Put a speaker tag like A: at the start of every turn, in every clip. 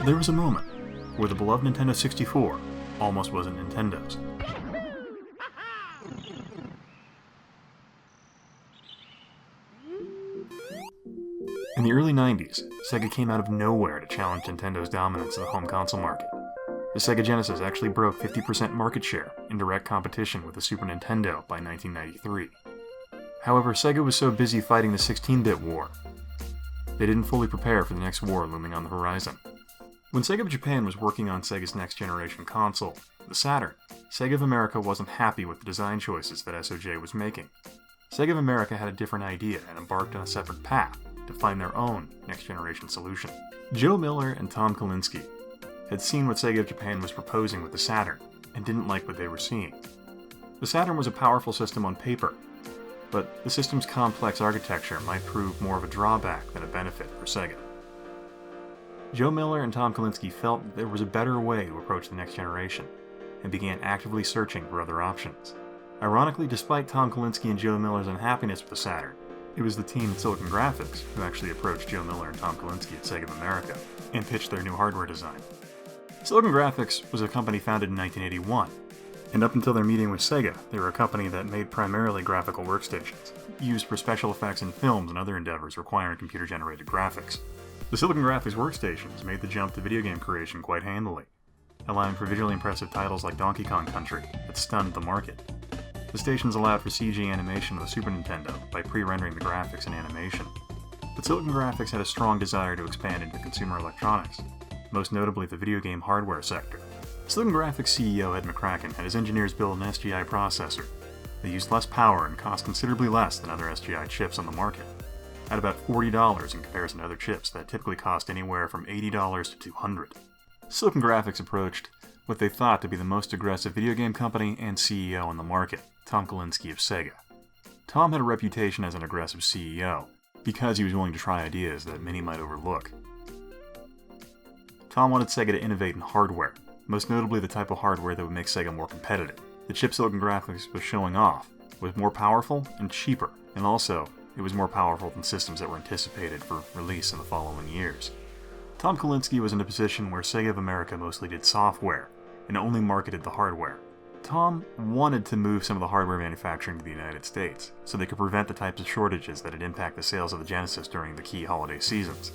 A: There was a moment where the beloved Nintendo 64 almost wasn't Nintendo's. In the early 90s, Sega came out of nowhere to challenge Nintendo's dominance in the home console market. The Sega Genesis actually broke 50% market share in direct competition with the Super Nintendo by 1993. However, Sega was so busy fighting the 16-bit war, they didn't fully prepare for the next war looming on the horizon. When Sega of Japan was working on Sega's next-generation console, the Saturn, Sega of America wasn't happy with the design choices that SOJ was making. Sega of America had a different idea and embarked on a separate path to find their own next-generation solution. Joe Miller and Tom Kalinske had seen what Sega of Japan was proposing with the Saturn and didn't like what they were seeing. The Saturn was a powerful system on paper, but the system's complex architecture might prove more of a drawback than a benefit for Sega. Joe Miller and Tom Kalinske felt that there was a better way to approach the next generation, and began actively searching for other options. Ironically, despite Tom Kalinske and Joe Miller's unhappiness with the Saturn, it was the team at Silicon Graphics who actually approached Joe Miller and Tom Kalinske at Sega of America and pitched their new hardware design. Silicon Graphics was a company founded in 1981, and up until their meeting with Sega, they were a company that made primarily graphical workstations, used for special effects in films and other endeavors requiring computer-generated graphics. The Silicon Graphics workstations made the jump to video game creation quite handily, allowing for visually impressive titles like Donkey Kong Country that stunned the market. The stations allowed for CG animation of the Super Nintendo by pre-rendering the graphics and animation. But Silicon Graphics had a strong desire to expand into consumer electronics, most notably the video game hardware sector. Silicon Graphics CEO Ed McCracken had his engineers build an SGI processor that used less power and cost considerably less than other SGI chips on the market, at about $40 in comparison to other chips that typically cost anywhere from $80 to $200. Silicon Graphics approached what they thought to be the most aggressive video game company and CEO on the market, Tom Kalinske of Sega. Tom had a reputation as an aggressive CEO because he was willing to try ideas that many might overlook. Tom wanted Sega to innovate in hardware, most notably the type of hardware that would make Sega more competitive. The chip Silicon Graphics was showing off was more powerful and cheaper, and also it was more powerful than systems that were anticipated for release in the following years. Tom Kalinske was in a position where Sega of America mostly did software and only marketed the hardware. Tom wanted to move some of the hardware manufacturing to the United States so they could prevent the types of shortages that would impact the sales of the Genesis during the key holiday seasons.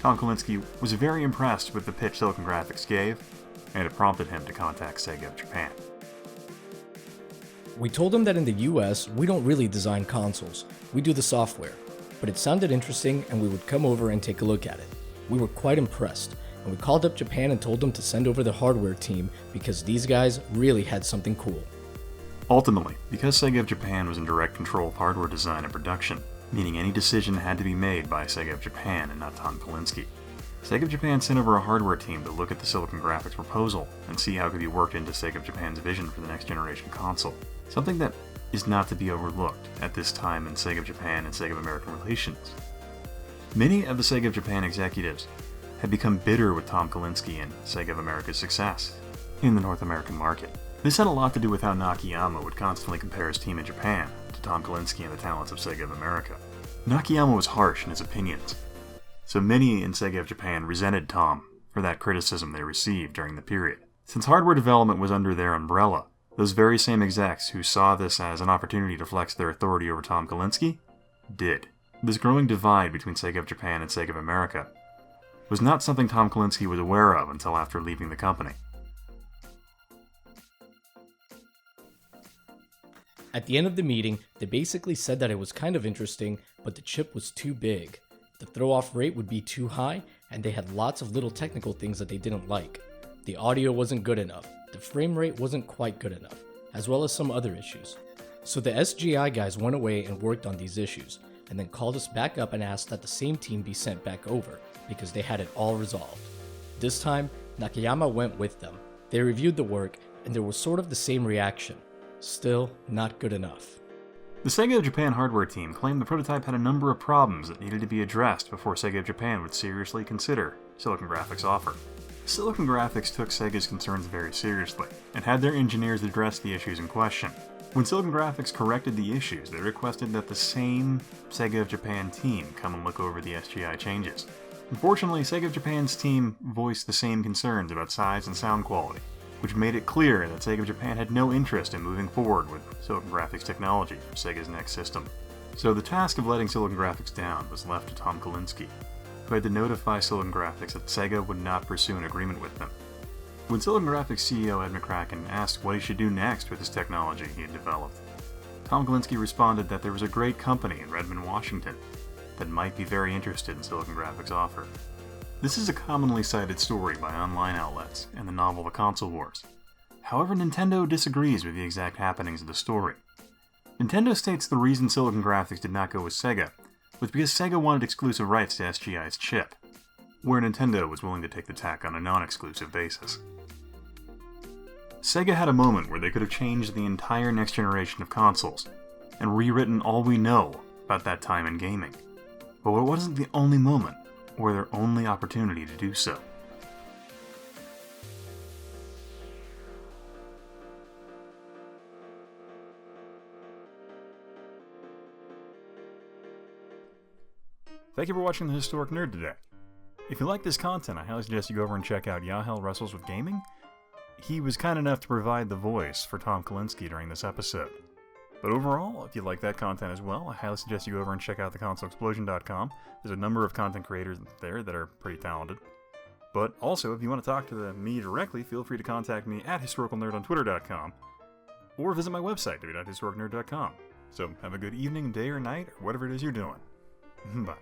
A: Tom Kalinske was very impressed with the pitch Silicon Graphics gave, and it prompted him to contact Sega of Japan.
B: We told him that in the US, we don't really design consoles, we do the software, but it sounded interesting and we would come over and take a look at it. We were quite impressed, and we called up Japan and told them to send over the hardware team because these guys really had something cool.
A: Ultimately, because Sega of Japan was in direct control of hardware design and production, meaning any decision had to be made by Sega of Japan and not Tom Kalinske, Sega of Japan sent over a hardware team to look at the Silicon Graphics proposal and see how it could be worked into Sega of Japan's vision for the next generation console. Something that is not to be overlooked at this time in Sega of Japan and Sega of American relations. Many of the Sega of Japan executives had become bitter with Tom Kalinske and Sega of America's success in the North American market. This had a lot to do with how Nakayama would constantly compare his team in Japan to Tom Kalinske and the talents of Sega of America. Nakayama was harsh in his opinions, so many in Sega of Japan resented Tom for that criticism they received during the period. Since hardware development was under their umbrella, those very same execs who saw this as an opportunity to flex their authority over Tom Kalinske did. This growing divide between Sega of Japan and Sega of America was not something Tom Kalinske was aware of until after leaving the company.
B: At the end of the meeting, they basically said that it was kind of interesting, but the chip was too big. The throw-off rate would be too high, and they had lots of little technical things that they didn't like. The audio wasn't good enough, the frame rate wasn't quite good enough, as well as some other issues. So the SGI guys went away and worked on these issues, and then called us back up and asked that the same team be sent back over, because they had it all resolved. This time, Nakayama went with them. They reviewed the work, and there was sort of the same reaction. Still not good enough.
A: The Sega of Japan hardware team claimed the prototype had a number of problems that needed to be addressed before Sega of Japan would seriously consider Silicon Graphics' offer. Silicon Graphics took Sega's concerns very seriously, and had their engineers address the issues in question. When Silicon Graphics corrected the issues, they requested that the same Sega of Japan team come and look over the SGI changes. Unfortunately, Sega of Japan's team voiced the same concerns about size and sound quality, which made it clear that Sega of Japan had no interest in moving forward with Silicon Graphics technology for Sega's next system. So the task of letting Silicon Graphics down was left to Tom Kalinske, who had to notify Silicon Graphics that Sega would not pursue an agreement with them. When Silicon Graphics CEO Ed McCracken asked what he should do next with this technology he had developed, Tom Kalinske responded that there was a great company in Redmond, Washington, that might be very interested in Silicon Graphics' offer. This is a commonly cited story by online outlets in the novel The Console Wars. However, Nintendo disagrees with the exact happenings of the story. Nintendo states the reason Silicon Graphics did not go with Sega was because Sega wanted exclusive rights to SGI's chip, where Nintendo was willing to take the tack on a non-exclusive basis. Sega had a moment where they could have changed the entire next generation of consoles, and rewritten all we know about that time in gaming. But it wasn't the only moment, or their only opportunity to do so. Thank you for watching the Historic Nerd today. If you like this content, I highly suggest you go over and check out Yahel Wrestles with Gaming. He was kind enough to provide the voice for Tom Kalinske during this episode. But overall, if you like that content as well, I highly suggest you go over and check out theconsoleexplosion.com. There's a number of content creators there that are pretty talented. But also, if you want to talk to me directly, feel free to contact me at historicalnerd on twitter.com, or visit my website, www.historicnerd.com. So have a good evening, day, or night, or whatever it is you're doing. Bye.